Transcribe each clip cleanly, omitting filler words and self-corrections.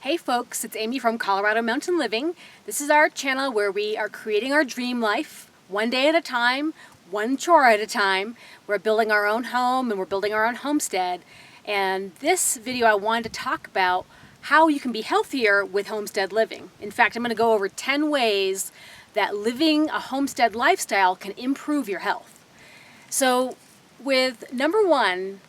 Hey folks, it's Amy from Colorado Mountain Living. This is our channel where we are creating our dream life one day at a time, one chore at a time. We're building our own home and we're building our own homestead. And this video I wanted to talk about how you can be healthier with homestead living. In fact, I'm going to go over 10 ways that living a homestead lifestyle can improve your health. So with number one,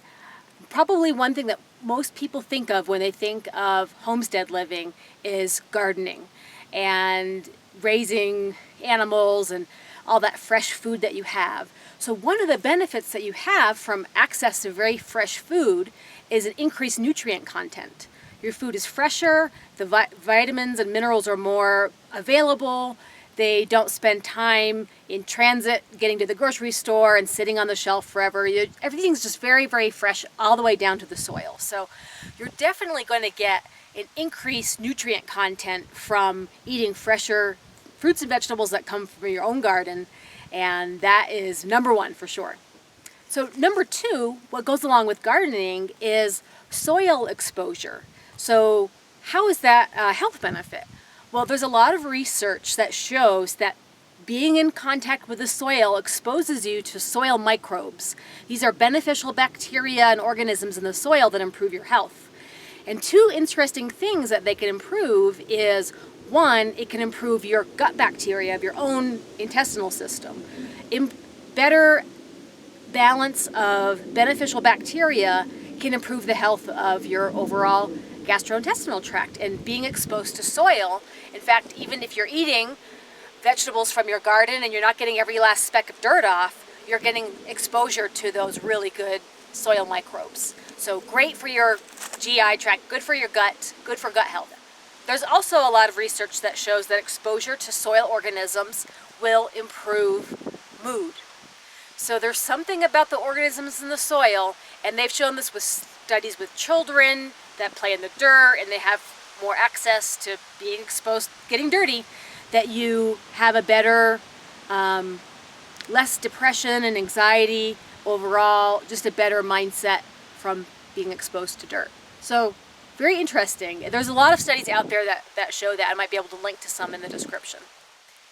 probably one thing that most people think of when they think of homestead living is gardening and raising animals and all that fresh food that you have. So one of the benefits that you have from access to very fresh food is an increased nutrient content. Your food is fresher, the vitamins and minerals are more available. They don't spend time in transit getting to the grocery store and sitting on the shelf forever. Everything's just very, very fresh all the way down to the soil. So you're definitely going to get an increased nutrient content from eating fresher fruits and vegetables that come from your own garden. And that is number one for sure. So number two, what goes along with gardening is soil exposure. So how is that a health benefit? Well, there's a lot of research that shows that being in contact with the soil exposes you to soil microbes. These are beneficial bacteria and organisms in the soil that improve your health. And two interesting things that they can improve is, one, it can improve your gut bacteria of your own intestinal system. Better balance of beneficial bacteria can improve the health of your overall gastrointestinal tract. And being exposed to soil, in fact, even if you're eating vegetables from your garden and you're not getting every last speck of dirt off, you're getting exposure to those really good soil microbes. So great for your GI tract, good for your gut, good for gut health. There's also a lot of research that shows that exposure to soil organisms will improve mood. So there's something about the organisms in the soil, and they've shown this with studies with children that play in the dirt and they have more access to being exposed, getting dirty, that you have a better, less depression and anxiety overall, just a better mindset from being exposed to dirt. So very interesting. There's a lot of studies out there that show that. I might be able to link to some in the description.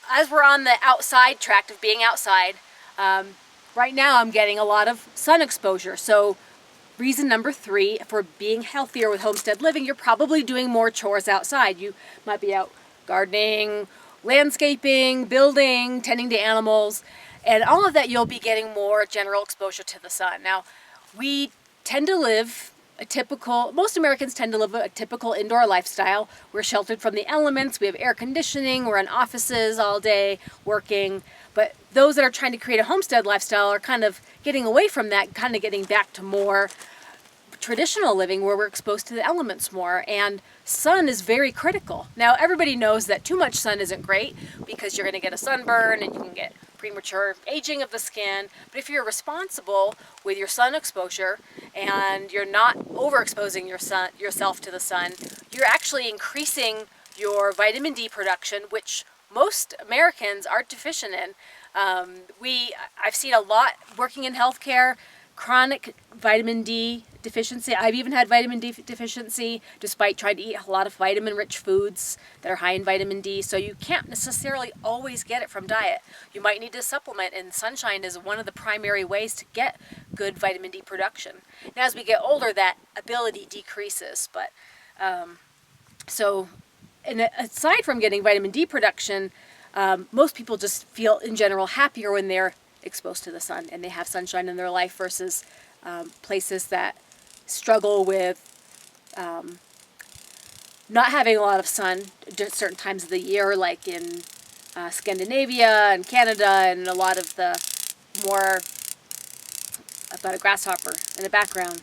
As we're on the outside tract of being outside, right now I'm getting a lot of sun exposure. So reason number three for being healthier with homestead living, you're probably doing more chores outside. You might be out gardening, landscaping, building, tending to animals, and all of that you'll be getting more general exposure to the sun. Now, we tend to live most Americans tend to live a typical indoor lifestyle. We're sheltered from the elements, we have air conditioning, we're in offices all day working. But those that are trying to create a homestead lifestyle are kind of getting away from that, kind of getting back to more traditional living where we're exposed to the elements more. And sun is very critical. Now, everybody knows that too much sun isn't great because you're going to get a sunburn and you can get premature aging of the skin. But if you're responsible with your sun exposure and you're not overexposing yourself to the sun, you're actually increasing your vitamin D production, which most Americans are deficient in. I've seen a lot working in healthcare, chronic vitamin D deficiency. I've even had vitamin D deficiency despite trying to eat a lot of vitamin-rich foods that are high in vitamin D. So you can't necessarily always get it from diet. You might need to supplement, and sunshine is one of the primary ways to get good vitamin D production. Now, as we get older, that ability decreases. But and aside from getting vitamin D production, most people just feel in general happier when they're exposed to the sun and they have sunshine in their life versus places that struggle with not having a lot of sun at certain times of the year, like in Scandinavia and Canada and a lot of the more about a grasshopper in the background.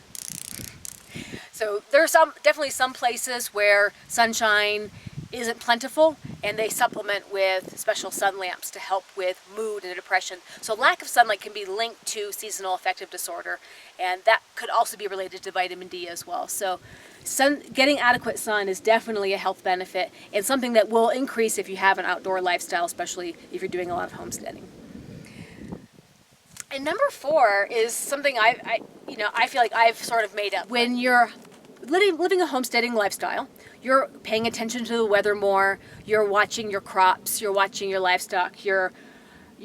So there's definitely some places where sunshine isn't plentiful, and they supplement with special sun lamps to help with mood and depression. So lack of sunlight can be linked to seasonal affective disorder, and that could also be related to vitamin D as well. So getting adequate sun is definitely a health benefit and something that will increase if you have an outdoor lifestyle, especially if you're doing a lot of homesteading. And number 4 is something I feel like I've sort of made up. When you're living a homesteading lifestyle, you're paying attention to the weather more, you're watching your crops, you're watching your livestock, you're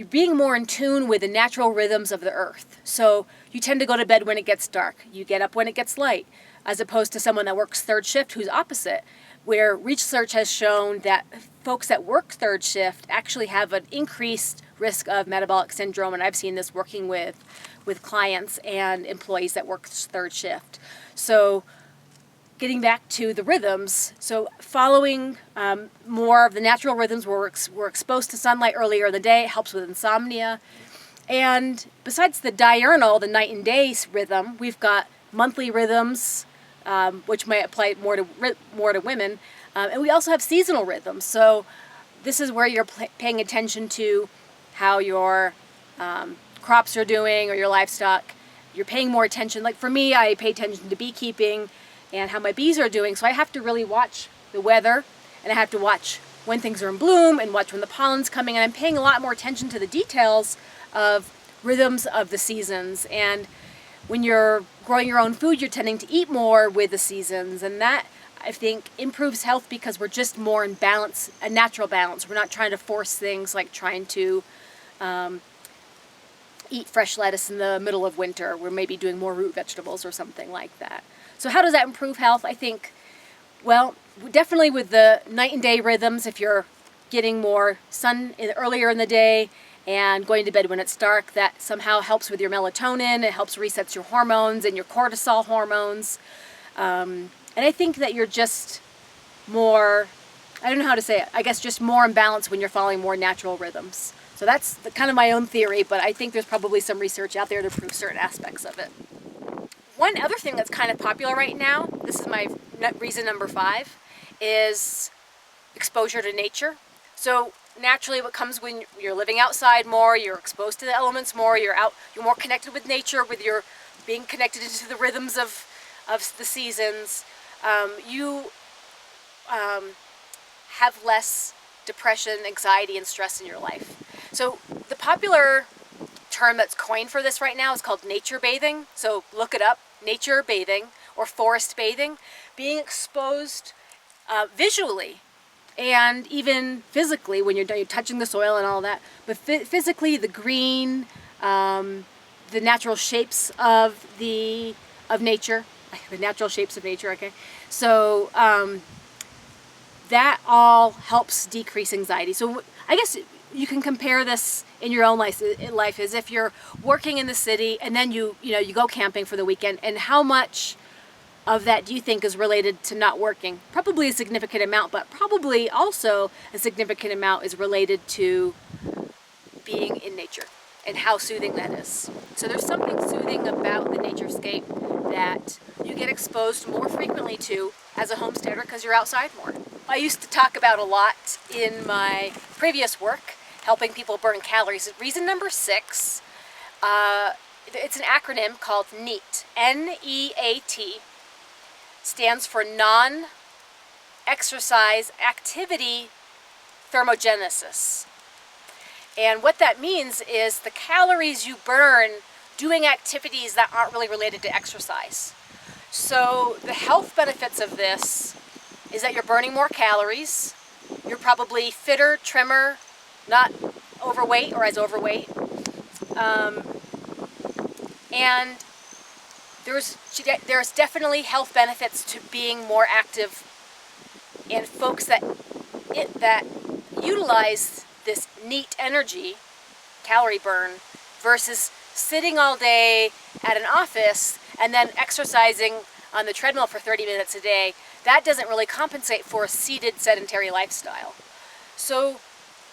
being more in tune with the natural rhythms of the earth. So you tend to go to bed when it gets dark. You get up when it gets light, as opposed to someone that works third shift who's opposite, where research has shown that folks that work third shift actually have an increased risk of metabolic syndrome, and I've seen this working with clients and employees that work third shift. So getting back to the rhythms, so following more of the natural rhythms where we're exposed to sunlight earlier in the day, it helps with insomnia. And besides the diurnal, the night and day rhythm, we've got monthly rhythms, which might apply more to women, and we also have seasonal rhythms. So this is where you're paying attention to how your crops are doing or your livestock. You're paying more attention. Like for me, I pay attention to beekeeping and how my bees are doing. So I have to really watch the weather, and I have to watch when things are in bloom and watch when the pollen's coming. And I'm paying a lot more attention to the details of rhythms of the seasons. And when you're growing your own food, you're tending to eat more with the seasons. And that, I think, improves health because we're just more in balance, a natural balance. We're not trying to force things like trying to eat fresh lettuce in the middle of winter. We're maybe doing more root vegetables or something like that. So how does that improve health? I think, well, definitely with the night and day rhythms, if you're getting more sun earlier in the day and going to bed when it's dark, that somehow helps with your melatonin. It helps resets your hormones and your cortisol hormones. And I think that you're just more, I don't know how to say it, I guess just more in balance when you're following more natural rhythms. So that's kind of my own theory, but I think there's probably some research out there to prove certain aspects of it. One other thing that's kind of popular right now, this is my reason number 5, is exposure to nature. So naturally what comes when you're living outside more, you're exposed to the elements more, you're more connected with nature, with your being connected into the rhythms of the seasons, you have less depression, anxiety, and stress in your life. So the popular term that's coined for this right now is called nature bathing. So look it up, nature bathing or forest bathing, being exposed visually and even physically when you're touching the soil and all that. But physically, the green, the natural shapes of nature, the natural shapes of nature. Okay, so that all helps decrease anxiety. So I guess you can compare this in your own life as if you're working in the city and then you go camping for the weekend, and how much of that do you think is related to not working? Probably a significant amount, but probably also a significant amount is related to being in nature and how soothing that is. So there's something soothing about the naturescape that you get exposed more frequently to as a homesteader because you're outside more. I used to talk about a lot in my previous work, helping people burn calories. Reason number 6, it's an acronym called NEAT, N-E-A-T, stands for Non-Exercise Activity Thermogenesis. And what that means is the calories you burn doing activities that aren't really related to exercise. So the health benefits of this is that you're burning more calories, you're probably fitter, trimmer, not overweight or as overweight, and there's definitely health benefits to being more active, and folks that utilize this neat energy, calorie burn, versus sitting all day at an office and then exercising on the treadmill for 30 minutes a day, that doesn't really compensate for a seated sedentary lifestyle. So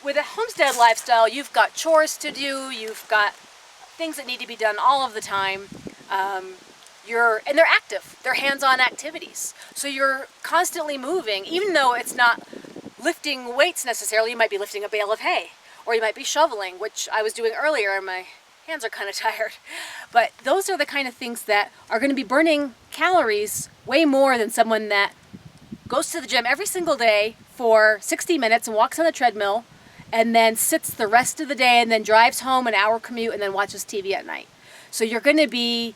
with a homestead lifestyle, you've got chores to do, you've got things that need to be done all of the time, and they're active, they're hands-on activities. So you're constantly moving, even though it's not lifting weights necessarily. You might be lifting a bale of hay, or you might be shoveling, which I was doing earlier, and my hands are kind of tired. But those are the kind of things that are going to be burning calories way more than someone that goes to the gym every single day for 60 minutes and walks on the treadmill and then sits the rest of the day and then drives home an hour commute and then watches TV at night. So you're going to be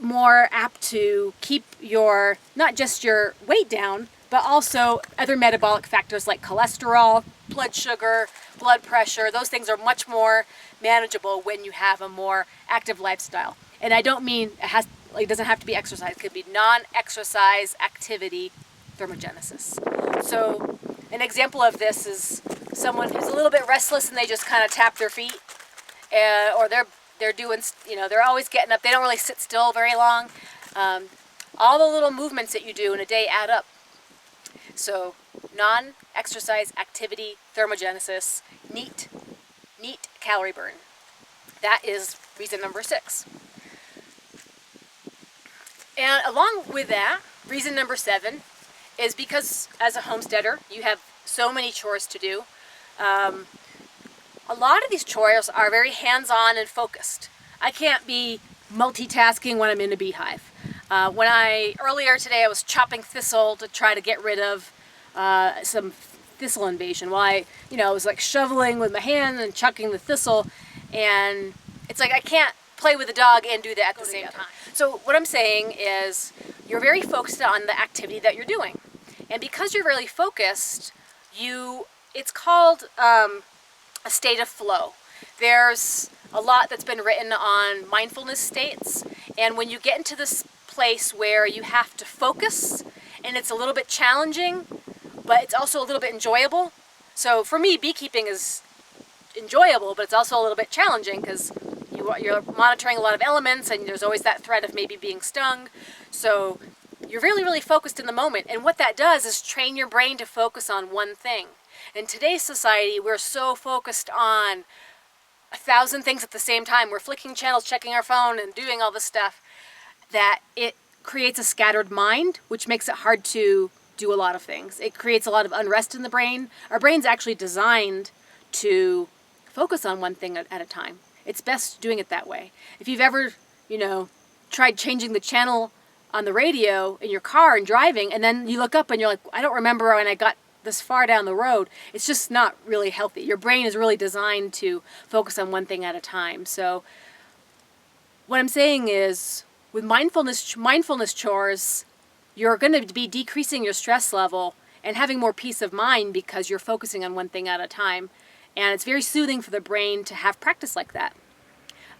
more apt to keep your, not just your weight down, but also other metabolic factors like cholesterol, blood sugar, blood pressure. Those things are much more manageable when you have a more active lifestyle. And I don't mean it doesn't have to be exercise. It could be non-exercise activity thermogenesis. So an example of this is someone who's a little bit restless and they just kind of tap their feet, or they're doing, they're always getting up. They don't really sit still very long. All the little movements that you do in a day add up. So non-exercise activity thermogenesis, neat calorie burn. That is reason number 6. And along with that, reason number 7 is because as a homesteader, you have so many chores to do. A lot of these chores are very hands-on and focused. I can't be multitasking when I'm in a beehive. Earlier today I was chopping thistle to try to get rid of some thistle invasion. While I was like shoveling with my hand and chucking the thistle, and it's like I can't play with the dog and do that at the same time. So what I'm saying is you're very focused on the activity that you're doing. And because you're really focused, it's called a state of flow. There's a lot that's been written on mindfulness states, and when you get into this place where you have to focus, and it's a little bit challenging, but it's also a little bit enjoyable. So for me, beekeeping is enjoyable, but it's also a little bit challenging because you're monitoring a lot of elements, and there's always that threat of maybe being stung. So you're really, really focused in the moment, and what that does is train your brain to focus on one thing. In today's society, we're so focused on 1,000 things at the same time. We're flicking channels, checking our phone, and doing all this stuff, that it creates a scattered mind, which makes it hard to do a lot of things. It creates a lot of unrest in the brain. Our brain's actually designed to focus on one thing at a time. It's best doing it that way. If you've ever, tried changing the channel on the radio in your car and driving, and then you look up and you're like, I don't remember when I got this far down the road, it's just not really healthy. Your brain is really designed to focus on one thing at a time. So what I'm saying is, with mindfulness chores, you're going to be decreasing your stress level and having more peace of mind because you're focusing on one thing at a time. And it's very soothing for the brain to have practice like that.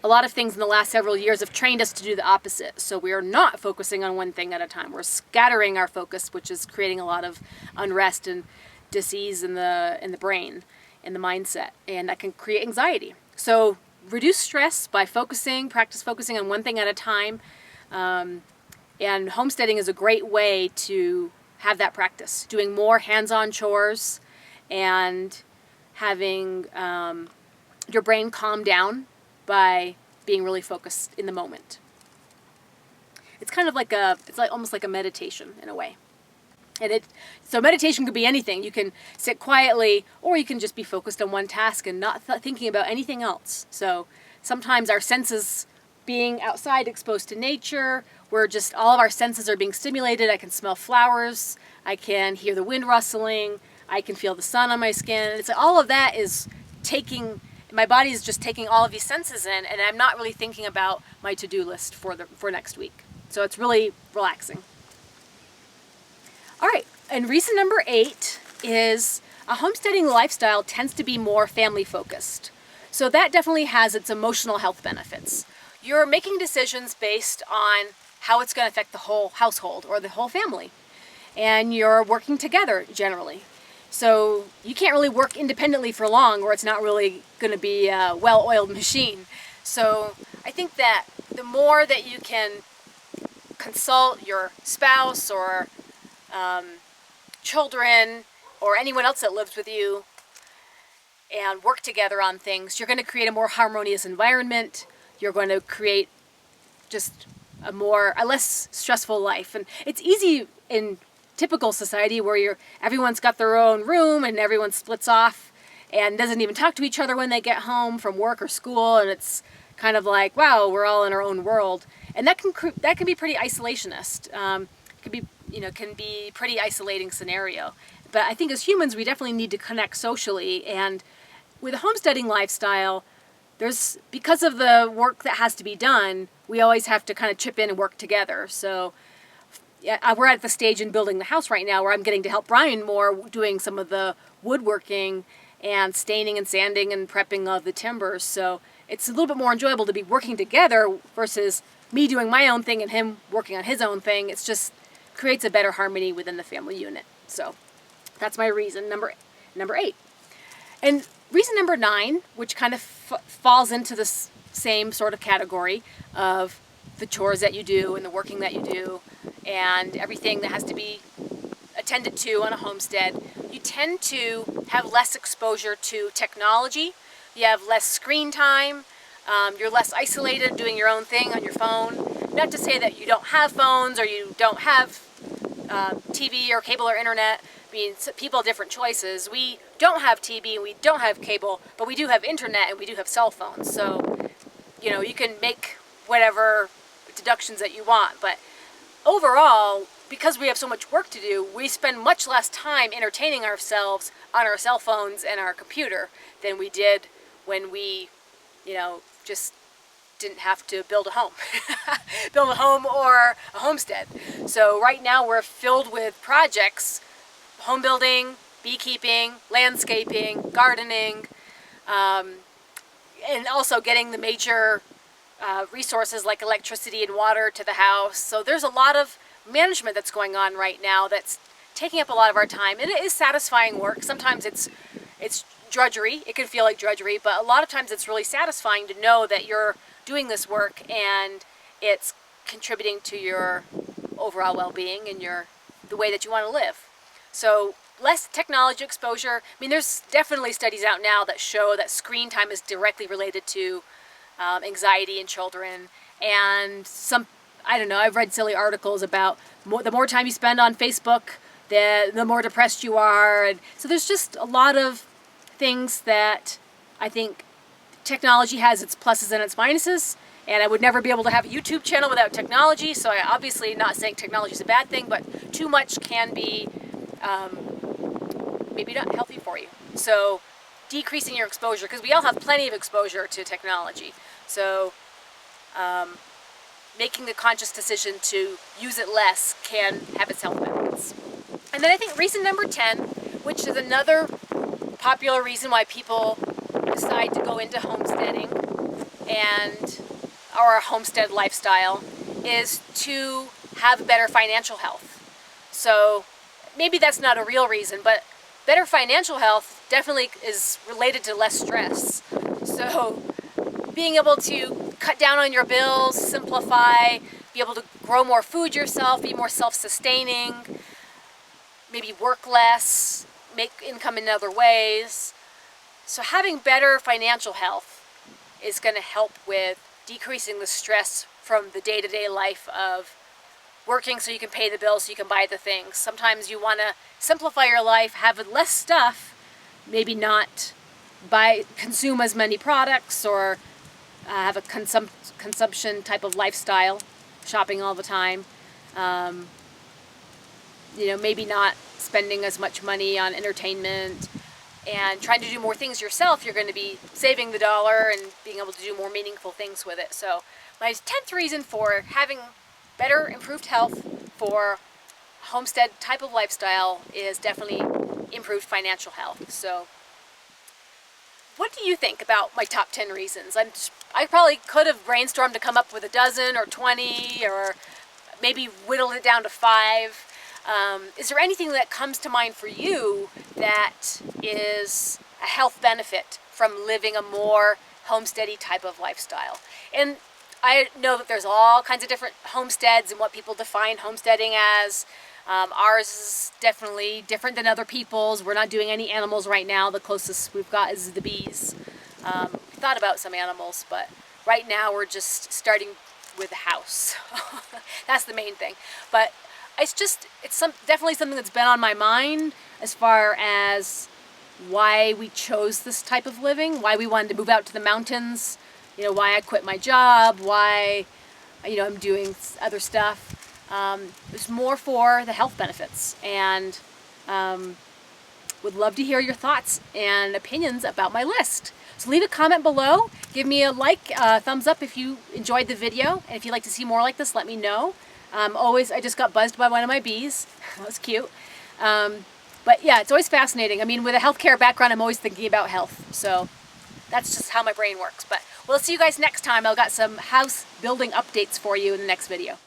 A lot of things in the last several years have trained us to do the opposite. So we are not focusing on one thing at a time. We're scattering our focus, which is creating a lot of unrest and disease in the brain, in the mindset, and that can create anxiety. So reduce stress by practice focusing on one thing at a time. And homesteading is a great way to have that practice, doing more hands-on chores and having your brain calm down by being really focused in the moment. It's kind of like almost like a meditation in a way. So meditation could be anything. You can sit quietly, or you can just be focused on one task and not thinking about anything else. So sometimes our senses, being outside exposed to nature, where just all of our senses are being stimulated. I can smell flowers, I can hear the wind rustling, I can feel the sun on my skin. It's all of that is my body is just taking all of these senses in, and I'm not really thinking about my to-do list for next week. So it's really relaxing. All right, and reason number 8 is a homesteading lifestyle tends to be more family focused. So that definitely has its emotional health benefits. You're making decisions based on how it's going to affect the whole household or the whole family. And you're working together generally. So you can't really work independently for long, or it's not really going to be a well-oiled machine. So I think that the more that you can consult your spouse or children or anyone else that lives with you and work together on things, you're going to create a more harmonious environment. You're going to create just a less stressful life. And it's easy in typical society where everyone's got their own room and everyone splits off and doesn't even talk to each other when they get home from work or school, and it's kind of like, wow, we're all in our own world. And that can be pretty isolationist. Can be pretty isolating scenario. But I think as humans, we definitely need to connect socially, and with a homesteading lifestyle, because of the work that has to be done, we always have to kind of chip in and work together. So yeah, we're at the stage in building the house right now where I'm getting to help Brian more doing some of the woodworking and staining and sanding and prepping of the timbers. So it's a little bit more enjoyable to be working together versus me doing my own thing and him working on his own thing. It's just creates a better harmony within the family unit. So that's my reason number 8. And reason number 9, which kind of falls into the same sort of category of the chores that you do and the working that you do and everything that has to be attended to on a homestead, you tend to have less exposure to technology. You have less screen time. You're less isolated doing your own thing on your phone. Not to say that you don't have phones or you don't have TV or cable or internet. I mean, people have different choices. We don't have TV and we don't have cable, but we do have internet and we do have cell phones. So, you can make whatever deductions that you want. But overall, because we have so much work to do, we spend much less time entertaining ourselves on our cell phones and our computer than we did when we, just didn't have to build a home. Build a home or a homestead. So right now we're filled with projects, home building, beekeeping, landscaping, gardening, and also getting the major resources like electricity and water to the house. So there's a lot of management that's going on right now that's taking up a lot of our time. And it is satisfying work. Sometimes it's drudgery. It can feel like drudgery, but a lot of times it's really satisfying to know that you're doing this work and it's contributing to your overall well-being and the way that you want to live. So less technology exposure. I mean, there's definitely studies out now that show that screen time is directly related to anxiety in children. And I've read silly articles about the more time you spend on Facebook, the more depressed you are. And so there's just a lot of things that I think technology has its pluses and its minuses. And I would never be able to have a YouTube channel without technology. So I obviously not saying technology is a bad thing, but too much can be maybe not healthy for you. So decreasing your exposure, because we all have plenty of exposure to technology. So making the conscious decision to use it less can have its health benefits. And then I think reason number 10, which is another popular reason why people decide to go into homesteading or a homestead lifestyle, is to have better financial health. So maybe that's not a real reason, but better financial health definitely is related to less stress. So being able to cut down on your bills, simplify, be able to grow more food yourself, be more self-sustaining, maybe work less, make income in other ways. So having better financial health is going to help with decreasing the stress from the day-to-day life of working so you can pay the bills, so you can buy the things. Sometimes you want to simplify your life, have less stuff, maybe not consume as many products or have a consumption type of lifestyle, shopping all the time. Maybe not spending as much money on entertainment and trying to do more things yourself. You're going to be saving the dollar and being able to do more meaningful things with it. So my 10th reason for having better, improved health for homestead type of lifestyle is definitely improved financial health. So what do you think about my top 10 reasons? I probably could have brainstormed to come up with a dozen or 20 or maybe whittled it down to 5. Is there anything that comes to mind for you that is a health benefit from living a more homesteady type of lifestyle? And I know that there's all kinds of different homesteads and what people define homesteading as. Ours is definitely different than other people's. We're not doing any animals right now. The closest we've got is the bees. We thought about some animals, but right now we're just starting with the house. That's the main thing. But it's definitely something that's been on my mind as far as why we chose this type of living, why we wanted to move out to the mountains, why I quit my job, why I'm doing other stuff. It's more for the health benefits and would love to hear your thoughts and opinions about my list. So leave a comment below, give me a like, thumbs up if you enjoyed the video, and if you'd like to see more like this, let me know. I just got buzzed by one of my bees. That was cute. But yeah, it's always fascinating. I mean, with a healthcare background, I'm always thinking about health. So that's just how my brain works. But we'll see you guys next time. I've got some house building updates for you in the next video.